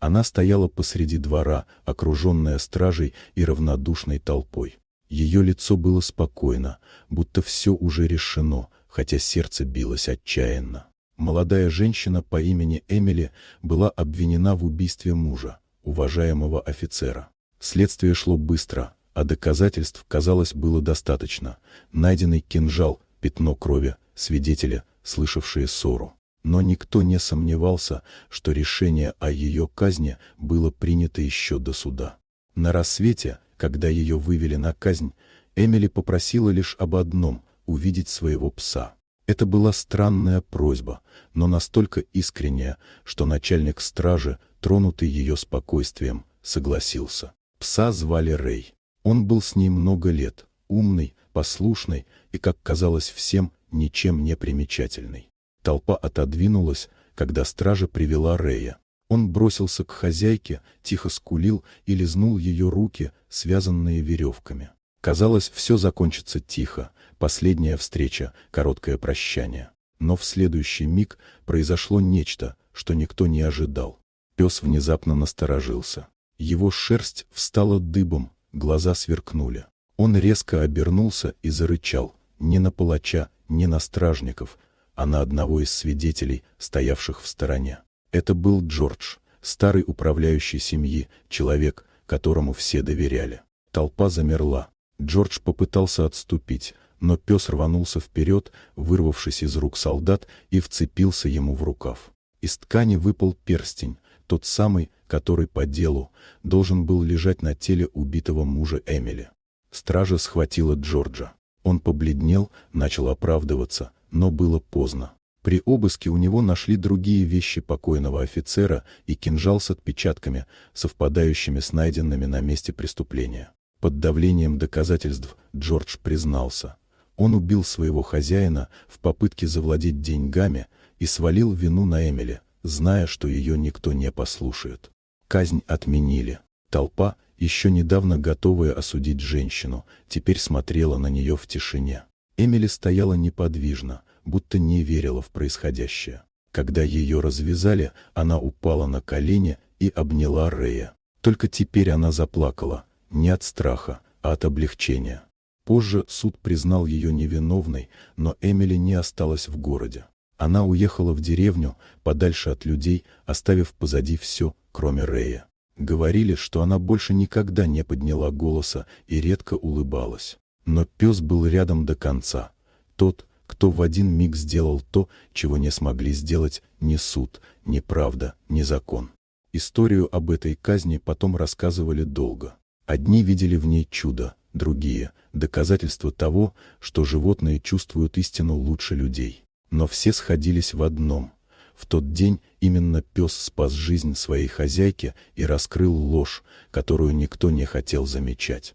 Она стояла посреди двора, окруженная стражей и равнодушной толпой. Ее лицо было спокойно, будто все уже решено, хотя сердце билось отчаянно. Молодая женщина по имени Эмили была обвинена в убийстве мужа, уважаемого офицера. Следствие шло быстро, а доказательств, казалось, было достаточно. Найденный кинжал, пятно крови, свидетели, слышавшие ссору. Но никто не сомневался, что решение о ее казни было принято еще до суда. На рассвете, когда ее вывели на казнь, Эмили попросила лишь об одном – увидеть своего пса. Это была странная просьба, но настолько искренняя, что начальник стражи, тронутый ее спокойствием, согласился. Пса звали Рэй. Он был с ней много лет, умный, послушный и, как казалось всем, ничем не примечательный. Толпа отодвинулась, когда стража привела Рэя. Он бросился к хозяйке, тихо скулил и лизнул ее руки, связанные веревками. Казалось, все закончится тихо, последняя встреча, короткое прощание. Но в следующий миг произошло нечто, что никто не ожидал. Пес внезапно насторожился. Его шерсть встала дыбом, глаза сверкнули. Он резко обернулся и зарычал, не на палача, не на стражников, а на одного из свидетелей, стоявших в стороне. Это был Джордж, старый управляющий семьи, человек, которому все доверяли. Толпа замерла. Джордж попытался отступить, но пес рванулся вперед, вырвавшись из рук солдат, и вцепился ему в рукав. Из ткани выпал перстень, тот самый, который по делу должен был лежать на теле убитого мужа Эмили. Стража схватила Джорджа. Он побледнел, начал оправдываться, но было поздно. При обыске у него нашли другие вещи покойного офицера и кинжал с отпечатками, совпадающими с найденными на месте преступления. Под давлением доказательств Джордж признался. Он убил своего хозяина в попытке завладеть деньгами и свалил вину на Эмили, зная, что ее никто не послушает. Казнь отменили. Толпа, еще недавно готовая осудить женщину, теперь смотрела на нее в тишине. Эмили стояла неподвижно, будто не верила в происходящее. Когда ее развязали, она упала на колени и обняла Рэя. Только теперь она заплакала, не от страха, а от облегчения. Позже суд признал ее невиновной, но Эмили не осталась в городе. Она уехала в деревню, подальше от людей, оставив позади все, кроме Рэя. Говорили, что она больше никогда не подняла голоса и редко улыбалась. Но пес был рядом до конца. Тот, кто в один миг сделал то, чего не смогли сделать ни суд, ни правда, ни закон. Историю об этой казни потом рассказывали долго. Одни видели в ней чудо, другие – доказательство того, что животные чувствуют истину лучше людей. Но все сходились в одном. В тот день именно пес спас жизнь своей хозяйки и раскрыл ложь, которую никто не хотел замечать.